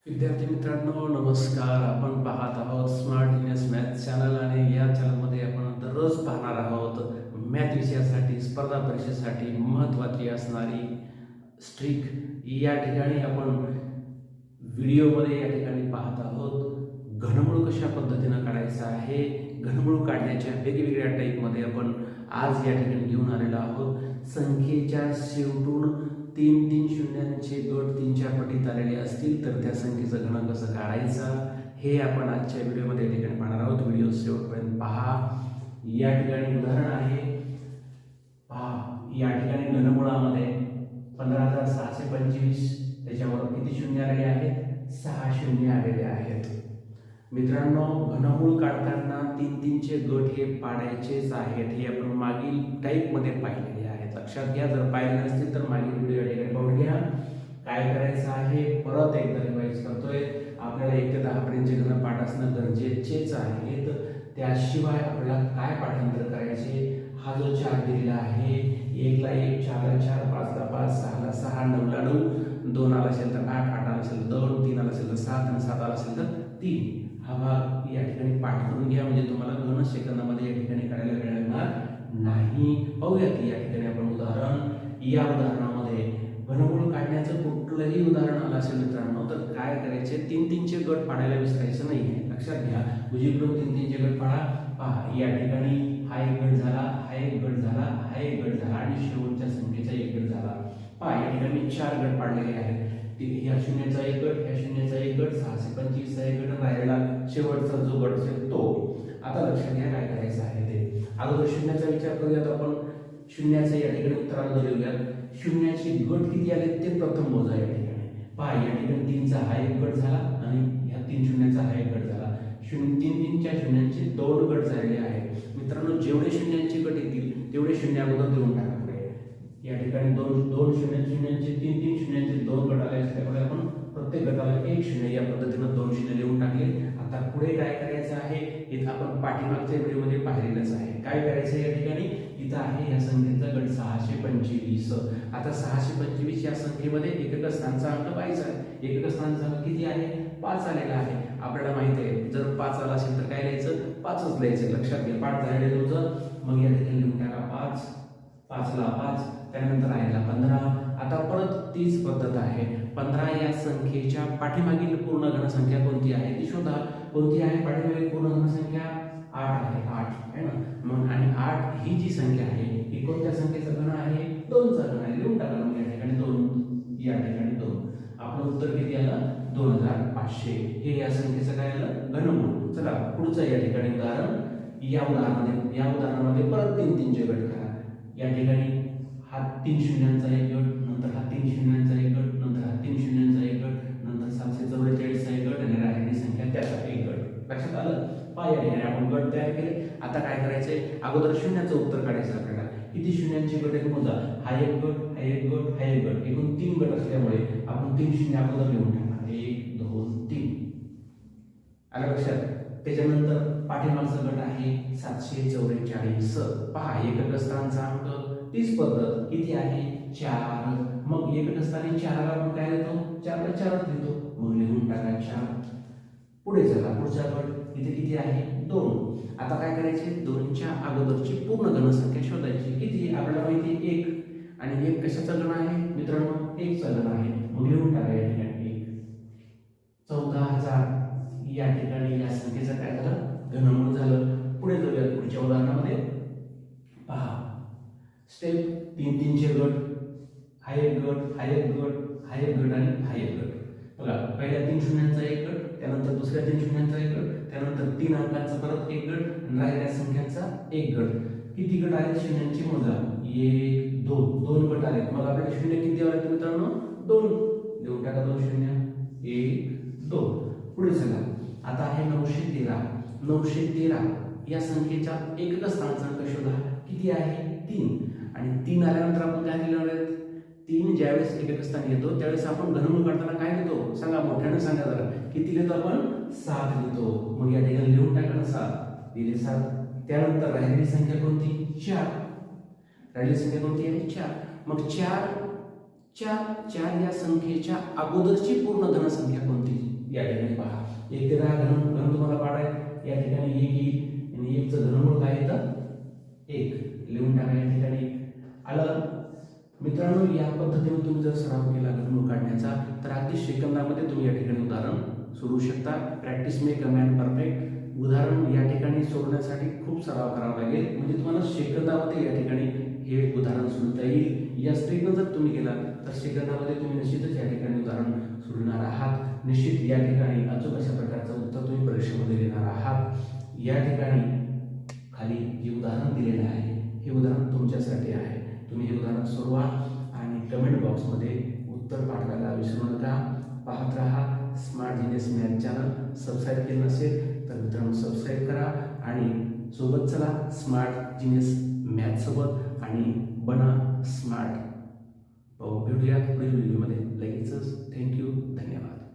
विद्यार्थी मित्रांनो नमस्कार. आपण पाहत आहोत स्मार्ट जीनियस मॅथ चॅनल आणि या चॅनलमध्ये आपण दररोज पाहणार आहोत मॅथ विषयासाठी स्पर्धा परीक्षेसाठी महत्त्वाची असणारी स्ट्रिक. या ठिकाणी आपण व्हिडिओमध्ये या ठिकाणी पाहत आहोत घनमूळ कशा पद्धतीनं काढायचं आहे. घनमूळ काढण्याच्या वेगवेगळ्या टाईपमध्ये आपण आज या ठिकाणी घेऊन आलेलो आहोत. संख्येच्या शेवटून तीन तीन शून्यांचे गट तीनच्या पटीत आलेले असतील तर त्या संख्येचं घन कसं काढायचं हे आपण आजच्या व्हिडिओमध्ये या ठिकाणी पाहणार आहोत. व्हिडिओ शेवटपर्यंत पहा. या ठिकाणी उदाहरण आहे पहा. या ठिकाणी घनमुळामध्ये 15,625 त्याच्यावर किती शून्य आलेले आहेत? 6 शून्य आलेले आहेत. मित्रांनो घनमूळ काढताना तीन तीनचे गट हे पाडायचेच आहेत. हे आपण मागील टाईपमध्ये पाहिलेले आहेत. लक्षात घ्या. जर पाहिले नसतील तर मागील व्हिडिओ या ठिकाणी पाहून घ्या. काय करायचं आहे परत एकदा रिवाइज करतोय. आपल्याला 1 ते 10 पर्यंतचे घन पाठ असणं गरजेचेच आहे. त्याशिवाय आपल्याला काय पाठांतर करायचे? हा जो 4 दिलेला आहे 1 ला 1, 4 ला 4, 5 ला 5, 6 ला 6, 9 ला 9, 2 आला असेल तर 8, 8 आला असेल तर 2, 3 आला असेल तर 7 आणि 7 आला असेल तर 3. हा भाग या ठिकाणी पाठ करून घ्या म्हणजे तुम्हाला घन सेकंदामध्ये या ठिकाणी काढायला मिळणार नाही. पाहूयात या ठिकाणी आपण उदाहरण. या उदाहरणामध्ये घनमूळ काढण्याचं कुठलंही उदाहरण आलं असेल मित्रांनो तर काय करायचे? तीन तीनचे गट पाडायला विसरायचं नाही. लक्षात घ्या. उजवीकडून तीन तीनचे गट पाडा. पहा या ठिकाणी हा एक गट झाला, हा एक गट झाला, हा एक गट झाला आणि शेवटच्या संख्येचा एक गट झाला. पहा या ठिकाणी 4 गट पाडलेले आहेत. ह्या शून्याचा एक गट, ह्या शून्याचा एक गट, 625 चा एक गट राहिला शेवटचा जो गट असेल तो. आता लक्षात घ्या काय करायचं आहे ते. अगोदर शून्याचा विचार करूयात आपण. शून्याचा या ठिकाणी उत्तराला लिहूयात. शून्याचे गट किती आले ते प्रथम मोजा या ठिकाणी. पहा या ठिकाणी 3चा हा एक गट झाला आणि ह्या 3 शून्याचा हा एक गट झाला. 3 3च्या शून्यांचे 2 गट झालेले आहेत. मित्रांनो जेवढे शून्यांचे गट येतील तेवढे शून्य अगोदर देऊन टाका. या ठिकाणी 2 शून्यांचे 3 शून्यांचे 2 गट आले असल्यामुळे आपण प्रत्येक गटाला 1 शून्य या पद्धतीने 2 शून्य लिहून टाकले. आता पुढे काय करायचं आहे? इथं आपण पाठीमागच्या व्हिडिओमध्ये पाहिलेलंच आहे. काय करायचं या ठिकाणी? इथं आहे या संख्येचा गट 625. आता 625 या संख्येमध्ये एकक स्थानचा अंक पाहायचा आहे. एकक स्थानचा अंक किती आहे? 5 आलेला आहे. आपल्याला माहिती आहे जर 5 आला असेल तर काय लिहायचं? 5च लिहायचं. लक्षात घ्या. 5 झालेलं होतं. मग या ठिकाणी लिहून टाका 5. 5 ला 5, त्यानंतर राहिला 15. आता परत तीच पद्धत आहे. 15 या संख्येच्या पाठीमागील पूर्ण घनसंख्या कोणती आहे ती शोधा. कोणती आहे पाठीमागील पूर्ण घनसंख्या? 8 आहे. 8 आहे ना. मग आणि 8 ही जी संख्या आहे ही कोणत्या संख्येचा घन आहे? 2 चा घन आहे. लिहून टाका मग या ठिकाणी 2, या ठिकाणी 2. आपलं उत्तर किती आलं? 2500. हे या संख्येचं काय आलं? घनमूळ. चला पुढचं या ठिकाणी उदाहरण. या उदाहरणामध्ये परत 3 तीनचे गट करा. या ठिकाणी हा 3 शून्यांचा एक गट, नंतर हा 3 शून्यांचा एक गट, नंतर हा 3 शून्यांचा एक गट, नंतर 744 चा एक गट आणि राहिलेली संख्या त्याचा एक गट. लक्षात आलं? पहा या ठिकाणी आपण गट तयार केले. आता काय करायचंय? अगोदर शून्याचं उत्तर काढायचं आपल्याला. किती शून्यांचे गट आहेत मोजा. हा एक गट, हा एक गट, हा एक गट. एकूण 3 गट असल्यामुळे आपण 3 शून्य अगोदर लिहून टाकणार. 1 2 3. आलं लक्षात? त्याच्यानंतर पाठीमागचा गट आहे 744. पहा एकक स्थानचा अंक तीच पद्धत किती आहे? 4. मग एकक स्थानी 4 ला आपण काय देतो? 4 ला 4च देतो. मग लिहून टाका 4. पुढे चला पुढचा गट इथे किती आहे? 2. आता काय करायचे? 2च्या अगोदरची पूर्ण घनसंख्या शोधायची. किती? आपल्याला माहिती आहे 1 आणि 1 कशाचा गण आहे मित्रांनो? 1 चा गण आहे. मग लिहून टाका या ठिकाणी 1. 14,000 या ठिकाणी या संख्येचं काय झालं? घनमूळ झालं. पुढे जाऊया पुढच्या उदाहरणामध्ये. पहा स्टेप 3 तीनचे गट. हा एक गट, हा एक गट, हा एक गट आणि हा एक गट. बघा पहिल्या 3 शून्यांचा एक गट, त्यानंतर दुसऱ्या 3 शून्यांचा एक गट, त्यानंतर 3 अंकांचा परत एक गट आणि राहिलेल्या संख्यांचा एक गट. किती गट आहेत शून्यांची मोजा? 1 2. 2 गट आहेत. मग आपल्याला शून्य किती आले मित्रांनो? 2. लिहून टाका 2 शून्य. 1 2. पुढे चला. आता आहे 913. 913 या संख्येचा एकक स्थानचा अंक शोधा. किती आहे? 3. आणि 3 आल्यानंतर आपण काय लिहिणार आहे? 3 ज्यावेळेस एकक स्थानी येतो त्यावेळेस आपण घनमूळ काढताना काय लिहितो? सांगा मोठ्याने सांगा जरा. किती लिहितो आपण? 7 लिहितो. मग या ठिकाणी लिहून टाका ना 7. दिले 7. त्यानंतर राहिलेली संख्या कोणती? 4. राहिलेली संख्या कोणती आहे? 4. मग 4 या संख्येच्या अगोदरची पूर्ण धनसंख्या कोणती? पहा 1 ते 10 घन तुम्हाला पाडाय या ठिकाणी 1 येईल आणि 1 चं घनमूळ काय येतं 1 लिहून टाका या ठिकाणी आलं. मित्रांनो या पद्धतीने तुम्ही जर सराव केला घनमूळ काढण्याचा तर अगदी सेकंदामध्ये तुम्ही या ठिकाणी उदाहरण सोडवू शकता. Practice make a man perfect. उदाहरण या ठिकाणी सोडवण्यासाठी खूप सराव करावा लागेल म्हणजे तुम्हाला सेकंदामध्ये या ठिकाणी हे उदाहरण सोडवता येईल. या स्टेपनं जर तुम्ही गेला तर सेकंदामध्ये तुम्ही निश्चितच या ठिकाणी उदाहरण सोडवणार आहात. निश्चित या ठिकाणी अचूक अशा प्रकारचं उत्तर तुम्ही परीक्षेमध्ये देणार आहात. या ठिकाणी खाली जे उदाहरण दिलेलं आहे हे उदाहरण तुमच्यासाठी आहे. तुम्ही हे उदाहरण सोडवा आणि कमेंट बॉक्समध्ये उत्तर पाठवायला विसरू नका. पाहत राहा smart genius math channel. Subscribe केलं नसेल तर मित्रांनो सबस्क्राईब करा आणि सोबत चला स्मार्ट जीनियस मॅथ सोबत आणि बना स्मार्ट. भेटूया पुढील व्हिडिओमध्ये लगेचच. थँक्यू, धन्यवाद.